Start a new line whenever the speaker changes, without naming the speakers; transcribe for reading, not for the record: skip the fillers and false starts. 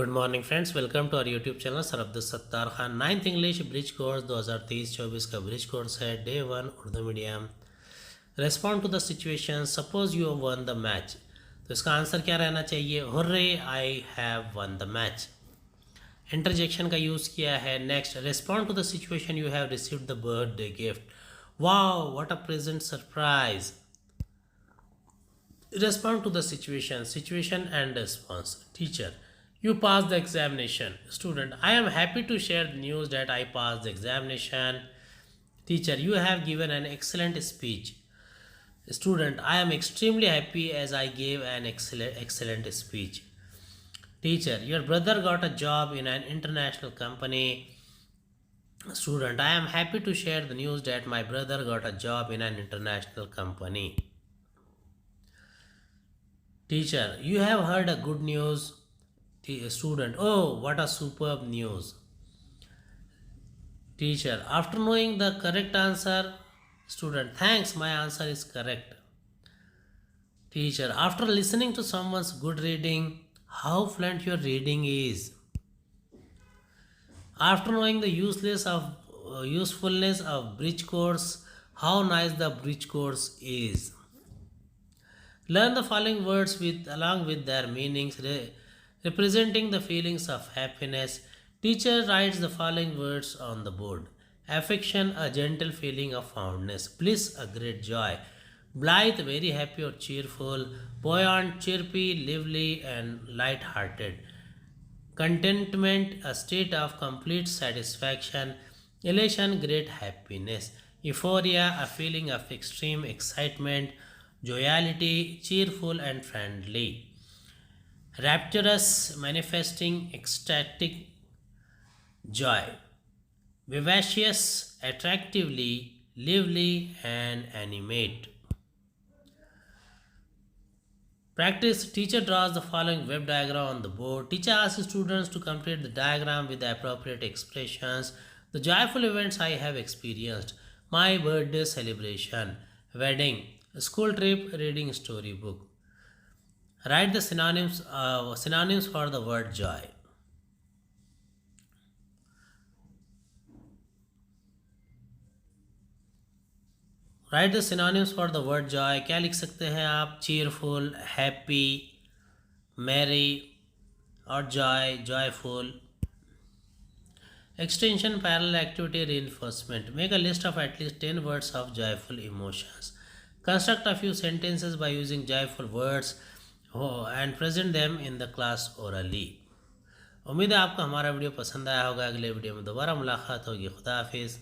Good morning friends, welcome to our YouTube channel sir Abdul Sattar Khan. Ninth English bridge course 2023-24 का bridge course है। Day 1 Urdu medium. Respond to the situation, suppose you won the match. तो इसका answer क्या रहना चाहिए? Hurray I have won the match. Interjection का use किया है। Next, respond to the situation, you have received the birthday gift. Wow what a present surprise. Respond to the situation and response. Teacher, you passed the examination. Student, I am happy to share the news that I passed the examination. Teacher, you have given an excellent speech. Student, I am extremely happy as I gave an excellent speech. Teacher, your brother got a job in an international company. Student, I am happy to share the news that my brother got a job in an international company. Teacher, you have heard a good news. Student, oh, what a superb news. Teacher, after knowing the correct answer, student, thanks, my answer is correct. Teacher, after listening to someone's good reading, how fluent your reading is. After knowing the usefulness of bridge course, how nice the bridge course is. Learn the following words along with their meanings representing the feelings of happiness. Teacher writes the following words on the board. Affection, a gentle feeling of fondness. Bliss, a great joy. Blithe, very happy or cheerful. Buoyant, chirpy, lively and light-hearted. Contentment, a state of complete satisfaction. Elation, great happiness. Euphoria, a feeling of extreme excitement. Joyalty, cheerful and friendly. Rapturous, manifesting ecstatic joy. Vivacious, attractively, lively and animate. Practice. Teacher draws the following web diagram on the board. Teacher asks students to complete the diagram with the appropriate expressions. The joyful events I have experienced. My birthday celebration. Wedding. School trip, reading storybook. Write the synonyms for the word joy. Write the synonyms for the word joy. क्या लिख सकते हैं आप? cheerful, happy, merry और joy, joyful. Extension, parallel activity, reinforcement. Make a list of at least 10 words of joyful emotions. Construct a few sentences by using joyful words and present them in the class orally. उम्मीद है आपको हमारा video पसंद आया होगा। अगले video में दोबारा मुलाकात होगी। खुदा हाफिज़।